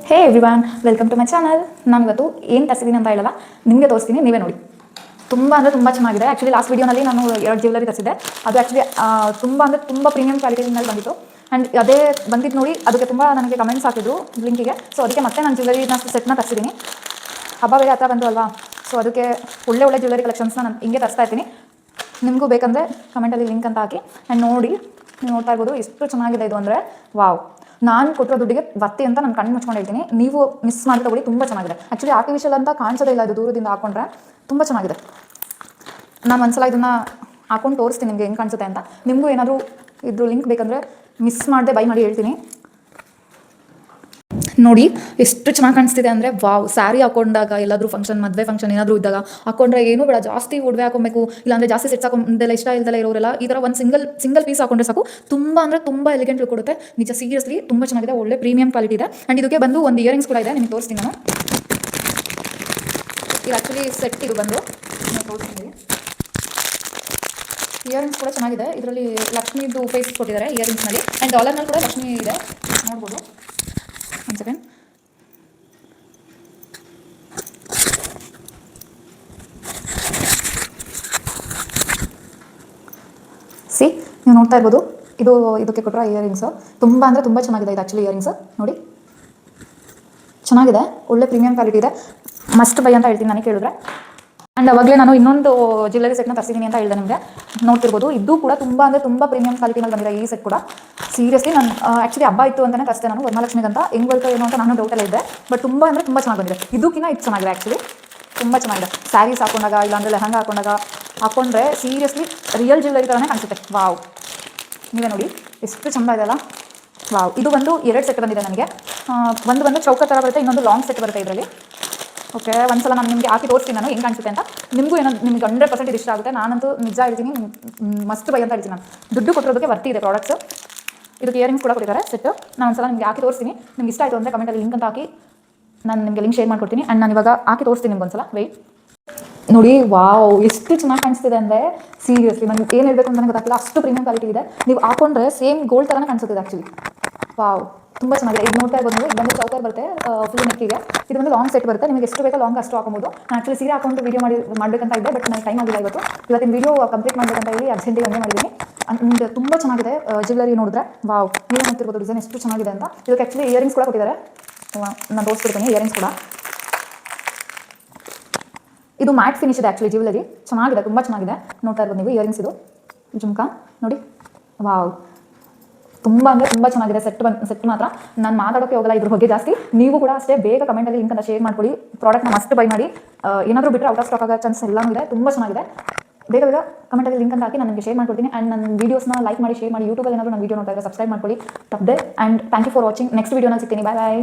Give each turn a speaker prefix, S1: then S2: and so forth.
S1: Hey everyone, welcome to my channel. ನಾನು ಇವತ್ತು ಏನು ತರಿಸಿದ್ದೀನಿ ಅಂತ ಹೇಳಲ್ಲ, ನಿಮಗೆ ತೋರಿಸ್ತೀನಿ, ನೀವೇ ನೋಡಿ. ತುಂಬ ಅಂದರೆ ತುಂಬ ಚೆನ್ನಾಗಿದೆ. ಆ್ಯಕ್ಚುಲಿ ಲಾಸ್ಟ್ ವೀಡಿಯೋನಲ್ಲಿ ನಾನು 2 ಜ್ಯುವೆಲರಿ ತರಿಸಿದ್ದೆ. ಅದು ಆ್ಯಕ್ಚುಲಿ ತುಂಬ ಅಂದರೆ ತುಂಬ ಪ್ರೀಮಿಯಂ ಕ್ವಾಲಿಟಿನಲ್ಲಿ ಬಂದಿತ್ತು. ಆ್ಯಂಡ್ ಅದೇ ಬಂದಿದ್ದು ನೋಡಿ ಅದಕ್ಕೆ ತುಂಬ ನನಗೆ ಕಮೆಂಟ್ಸ್ ಹಾಕಿದ್ರು ಲಿಂಕಿಗೆ. ಸೊ ಅದಕ್ಕೆ ಮತ್ತೆ ನಾನು ಜ್ಯುವೆಲರಿನ ಸೆಟ್ನ ತರಿಸಿದ್ದೀನಿ. ಹಬ್ಬ ಬೇರೆ ಹತ್ರ ಬಂತು ಅಲ್ವಾ, ಸೊ ಅದಕ್ಕೆ ಒಳ್ಳೆ ಜ್ಯುವೆಲರಿ ಕಲೆಕ್ಷನ್ಸ್ನ ನಾನು ಹಿಂಗೆ ತರಿಸ್ತಾ ಇರ್ತೀನಿ. ನಿಮಗೂ ಬೇಕಂದರೆ ಕಮೆಂಟಲ್ಲಿ ಲಿಂಕ್ ಅಂತ ಹಾಕಿ ಆ್ಯಂಡ್ ನೋಡಿ. ನೀವು ನೋಡ್ತಾ ಇರ್ಬೋದು ಎಷ್ಟು ಚೆನ್ನಾಗಿದೆ ಇದು ಅಂದರೆ ವಾವ್. ನಾನು ಕೊಟ್ಟಿರೋ ದುಡ್ಡಿಗೆ ಬರ್ತಿ ಅಂತ ನಾನು ಕಣ್ಣು ಮುಚ್ಕೊಂಡು ಹೇಳ್ತೀನಿ. ನೀವು ಮಿಸ್ ಮಾಡಿ ತಗೊಳ್ಳಿ, ತುಂಬ ಚೆನ್ನಾಗಿದೆ. ಆ್ಯಕ್ಚುಲಿ ಆರ್ಟಿಫಿಷಿಯಲ್ ಅಂತ ಕಾಣಿಸೋದೇ ಇಲ್ಲ, ಇದು ದೂರದಿಂದ ಹಾಕೊಂಡ್ರೆ ತುಂಬ ಚೆನ್ನಾಗಿದೆ. ನಾನು ಒಂದ್ಸಲ ಇದನ್ನು ಹಾಕೊಂಡು ತೋರಿಸ್ತೀನಿ ನಿಮಗೆ ಹೆಂಗೆ ಕಾಣಿಸುತ್ತೆ ಅಂತ. ನಿಮಗೂ ಏನಾದರೂ ಇದ್ರ ಲಿಂಕ್ ಬೇಕಂದರೆ ಮಿಸ್ ಮಾಡದೆ ಬೈ ಮಾಡಿ ಹೇಳ್ತೀನಿ. ನೋಡಿ ಎಷ್ಟು ಚೆನ್ನಾಗಿ ಕಾಣಿಸ್ತಿದೆ ಅಂದರೆ ವಾವ್. ಸ್ಯಾರಿ ಹಾಕೊಂಡಾಗ ಎಲ್ಲಾದರೂ ಫಂಕ್ಷನ್, ಮದುವೆ ಫಂಕ್ಷನ್ ಏನಾದರೂ ಇದ್ದಾಗ ಹಾಕೊಂಡ್ರೆ ಏನೂ ಬೇಡ, ಜಾಸ್ತಿ ಒಡವೆ ಹಾಕೊಬೇಕು, ಇಲ್ಲಾಂದರೆ ಜಾಸ್ತಿ ಸೆಟ್ಸ್ ಹಾಕೊಂಡೆಲ್ಲ ಇಷ್ಟ ಇಲ್ದಲ್ಲ ಇರೋರೆಲ್ಲ ಈ ಥರ ಒಂದು ಸಿಂಗಲ್ ಪೀಸ್ ಹಾಕೊಂಡ್ರೆ ಸಾಕು, ತುಂಬ ಅಂದರೆ ತುಂಬ ಎಲಿಗೆಂಟ್ ಲುಕ್ ಕೊಡುತ್ತೆ. ನಿಜ ಸೀರಿಯಸ್ಲಿ ತುಂಬ ಚೆನ್ನಾಗಿದೆ, ಒಳ್ಳೆ ಪ್ರೀಮಿಯಂ ಕ್ವಾಲಿಟಿ ಇದೆ. ಆ್ಯಂಡ್ ಇದಕ್ಕೆ ಬಂದು ಒಂದು ಇಯರಿಂಗ್ಸ್ ಕೂಡ ಇದೆ, ನಿಮಗೆ ತೋರಿಸ್ತೀನಿ ನಾನು. ಇದು ಆ್ಯಕ್ಚುಲಿ ಸೆಟ್ ಇದು ಬಂದು ತೋರಿಸ್ತೀನಿ. ಇಯರಿಂಗ್ಸ್ ಕೂಡ ಚೆನ್ನಾಗಿದೆ. ಇದರಲ್ಲಿ ಲಕ್ಷ್ಮೀದು ಫೇಸ್ ಕೊಟ್ಟಿದ್ದಾರೆ ಇಯರಿಂಗ್ಸ್ನಲ್ಲಿ. ಆ್ಯಂಡ್ ಡಾಲರ್ನಲ್ಲಿ ಕೂಡ ಲಕ್ಷ್ಮಿ ಇದೆ, ನೋಡ್ಬೋದು. ಒಂದು ಸೆಕೆಂಡ್. ಸಿ, ನೀವು ನೋಡ್ತಾ ಇರ್ಬೋದು, ಇದಕ್ಕೆ ಕೊಟ್ಟರೆ ಇಯರಿಂಗ್ಸು ತುಂಬ ಅಂದರೆ ತುಂಬ ಚೆನ್ನಾಗಿದೆ. ಇದು ಆ್ಯಕ್ಚುಲಿ ಇಯರಿಂಗ್ಸ್ ನೋಡಿ, ಚೆನ್ನಾಗಿದೆ, ಒಳ್ಳೆ ಪ್ರೀಮಿಯಂ ಕ್ವಾಲಿಟಿ ಇದೆ. ಮಸ್ಟ್ ಬೈ ಅಂತ ಹೇಳ್ತೀನಿ ನನಗೆ ಕೇಳಿದ್ರೆ. ಆ್ಯಂಡ್ ಅವಾಗಲೇ ನಾನು ಇನ್ನೊಂದು ಜ್ಯುವೆಲರಿ ಸೆಟ್ನ ತರಿಸಿದ್ದೀನಿ ಅಂತ ಹೇಳಿದೆ ನಿಮಗೆ. ನೋಡ್ತಿರ್ಬೋದು, ಇದು ಕೂಡ ತುಂಬ ಅಂದರೆ ತುಂಬ ಪ್ರೀಮಿಯಂ ಕ್ವಾಲಿಟಿನಲ್ಲಿ ಬಂದಿದೆ ಈ ಸೆಟ್ ಕೂಡ. ಸೀರಿಯಸ್ಲಿ ನಾನು ಆ್ಯಕ್ಚುಲಿ ಹಬ್ಬ ಇತ್ತು ಅಂತಲೇ ತರಿಸಿದೆ ನಾನು, ವರಮಹಾಲಕ್ಷ್ಮಿಗೆ ಅಂತ. ಹೆಂಗೆ ಬರ್ತೋ ಏನೋ ಅಂತ ನಾನು ಡೌಟಲ್ಲೇ ಇದ್ದೆ. ಬಟ್ ತುಂಬ ಅಂದರೆ ತುಂಬ ಚೆನ್ನಾಗಿ ಬಂದಿದೆ. ಇದಕ್ಕಿಂತ ಇದು ಚೆನ್ನಾಗಿದೆ ಆ್ಯಕ್ಚುಲಿ, ತುಂಬ ಚೆನ್ನಾಗಿದೆ. ಸ್ಯಾರೀಸ್ ಹಾಕೊಂಡಾಗ ಇಲ್ಲಾಂದರೆ ಲೆಹಂಗಾ ಹಾಕೊಂಡ್ರೆ ಸೀರಿಯಸ್ಲಿ ರಿಯಲ್ ಜ್ಯುವೆಲರಿ ಥರನೇ ಕಾಣಿಸುತ್ತೆ. ವಾವ್, ನೀವೇ ನೋಡಿ ಎಷ್ಟು ಚೆಂದ ಇದೆ ಅಲ್ಲ. ವಾವ್. ಇದು ಒಂದು 2 ಸೆಟ್ ಬಂದಿದೆ ನನಗೆ. ಒಂದು ಚೌಕ ಥರ ಬರುತ್ತೆ, ಇನ್ನೊಂದು ಲಾಂಗ್ ಸೆಟ್ ಬರುತ್ತೆ ಇದರಲ್ಲಿ. ಓಕೆ, ಒಂದ್ಸಲ ನಾನು ನಿಮಗೆ ಹಾಕಿ ತೋರಿಸ್ತೀನಿ ನಾನು ಹೆಂಗೆ ಕಾಣಿಸುತ್ತೆ ಅಂತ. ನಿಮಗೂ ಏನೋ ನಿಮ್ಗೆ 100% ಇಷ್ಟ ಆಗುತ್ತೆ. ನಾನಂತೂ ನಿಜ ಹೇಳ್ತೀನಿ, ಮಸ್ತ್ ಬೈ ಅಂತ ಹೇಳ್ತೀನಿ ನಾನು. ದುಡ್ಡು ಕೊಟ್ಟಿರೋದಕ್ಕೆ ವರ್ತಿ ಇದೆ ಪ್ರಾಡಕ್ಟ್ಸ್. ಇದಕ್ಕೆ ಇಯರಿಂಗ್ಸ್ ಕೂಡ ಕೊಟ್ಟಿದ್ದಾರೆ ಸೆಟ್. ನಾನು ಒಂದ್ಸಲ ನಿಮಗೆ ಹಾಕಿ ತೋರಿಸ್ತೀನಿ. ನಿಮ್ಗೆ ಇಷ್ಟ ಆಯಿತು ಅಂದರೆ ಕಮೆಂಟಲ್ಲಿ ಲಿಂಕ್ ಅಂತ ಹಾಕಿ, ನಾನು ನಿಮಗೆ ಲಿಂಕ್ ಶೇರ್ ಮಾಡ್ಕೊಡ್ತೀನಿ. ಆ್ಯಂಡ್ ನಾನು ಇವಾಗ ಹಾಕಿ ತೋರಿಸ್ತೀನಿ ನಿಮ್ಗೆ ಒಂದ್ಸಲ. ವೆಯ್ಟ್ ನೋಡಿ, ವಾವ್ ಎಷ್ಟು ಚೆನ್ನಾಗಿ ಕಾಣಿಸ್ತಿದೆ ಅಂದರೆ ಸೀರಿಯಸ್ಲಿ ನನಗೆ ಏನು ಹೇಳಬೇಕು ಅಂತ ನನಗೆ ಗೊತ್ತಾಗ್ತಿಲ್ಲ, ಅಷ್ಟು ಪ್ರೀಮಿಯಂ ಕ್ವಾಲಿಟಿ ಇದೆ. ನೀವು ಹಾಕೊಂಡ್ರೆ ಸೇಮ್ ಗೋಲ್ಡ್ ಥರನೇ ಕಾಣಿಸುತ್ತೆ ಆ್ಯಕ್ಚುಲಿ. ವಾವ್, ತುಂಬ ಚೆನ್ನಾಗಿದೆ. ಇದು ನೋಡ್ತಾ ಇರ್ಬೋದು, ಇದು ಬಂದು ಚೌಕರ್ ಬರುತ್ತೆ ಫುಲ್ ನೆಕ್ಕಿಗೆ. ಇದು ಬಂದು ಲಾಂಗ್ ಸೆಟ್ ಬರುತ್ತೆ, ನಿಮಗೆ ಎಷ್ಟು ಬೇಕೋ ಲಾಂಗ್ ಅಷ್ಟು ಹಾಕೋಬೋದು. ನಾನು ಆ್ಯಕ್ಚುಲಿ ಸೀರೆ ಹಾಕೊಂಡು ವೀಡಿಯೋ ಮಾಡಬೇಕಂತ ಇದ್ದೆ, ಬಟ್ ನನಗೆ ಟೈಮ್ ಆಗಿಲ್ಲ ಇವತ್ತಿನ ವೀಡಿಯೋ ಕಂಪ್ಲೀಟ್ ಮಾಡಬೇಕಂತ ಹೇಳಿ ಅರ್ಜೆಂಟಿಗೆ ಹಂಗೆ ಮಾಡಿದ್ದೀನಿ. ಅಂಡ್ ತುಂಬ ಚೆನ್ನಾಗಿದೆ ಜ್ಯುವೆಲರಿ ನೋಡಿದ್ರೆ. ವಾವ್, ನೀವು ನೋಡ್ತಿರ್ಬೋದು ಡಿಸೈನ್ ಎಷ್ಟು ಚೆನ್ನಾಗಿದೆ ಅಂತ. ಇದಕ್ಕೆ ಆ್ಯಕ್ಚುಲಿ ಇಯರಿಂಗ್ಸ್ ಕೂಡ ಕೊಟ್ಟಿದ್ದಾರೆ, ನಾನು ತೋರಿಸ್ಬಿಡ್ತೀನಿ ಇಯರಿಂಗ್ಸ್ ಕೂಡ. ಇದು ಮ್ಯಾಟ್ ಫಿನಿಶ್ ಇದೆ ಆ್ಯಕ್ಚುಲಿ ಜ್ಯುವೆಲರಿ, ಚೆನ್ನಾಗಿದೆ, ತುಂಬ ಚೆನ್ನಾಗಿದೆ. ನೋಡ್ತಾ ಇರ್ಬೋದು ನೀವು ಇಯರಿಂಗ್ಸ್. ಇದು ಜುಮ್ಕಾ ನೋಡಿ, ವಾವ್, ತುಂಬ ಅಂದರೆ ತುಂಬ ಚೆನ್ನಾಗಿದೆ. ಸೆಟ್ ಮಾತ್ರ ನಾನು ಮಾತಾಡೋಕ್ಕೆ ಹೋಗಲ್ಲ ಇದ್ರ ಬಗ್ಗೆ ಜಾಸ್ತಿ. ನೀವು ಕೂಡ ಅಷ್ಟೇ ಬೇಗ ಕಮೆಂಟಲ್ಲಿ ಲಿಂಕ್ ಅಂತ ಶೇರ್ ಮಾಡ್ಕೊಳ್ಳಿ. ಪ್ರಾಡಕ್ಟ್ನ ಮಸ್ಟ್ ಬೈ ಮಾಡಿ. ಏನಾದರೂ ಬಿಟ್ಟರೆ ಔಟ್ ಆಫ್ ಸ್ಟಾಕ್ ಆಗೋ ಚಾನ್ಸ್ ಎಲ್ಲನೂ ಇದೆ. ತುಂಬ ಚೆನ್ನಾಗಿದೆ. ಬೇಗ ಕಮೆಂಟಲ್ಲಿ ಲಿಂಕ್ ಅಂತ ಹಾಕಿ ನಾನು ನಿಮಗೆ ಶೇರ್ ಮಾಡ್ಕೊಡ್ತೀನಿ. ಆ್ಯಂಡ್ ನನ್ನ ವೀಡಿಯೋಸ್ನ ಲೈಕ್ ಮಾಡಿ, ಶೇರ್ ಮಾಡಿ. ಯೂಟ್ಯೂಬಲ್ಲಿ ಏನಾದರೂ ನನ್ನ ವೀಡಿಯೋ ನೋಡ್ತಾ ಇದ್ದರೆ ಸಬ್ಸ್ಕ್ರೈಬ್ ಮಾಡ್ಕೊಳ್ಳಿ ತಪ್ಪದೆ. And thank you for watching. Next ವೀಡಿಯೋನಲ್ಲಿ ಸಿಗ್ತೀನಿ. ಬಾಯ್ ಬಾಯ್.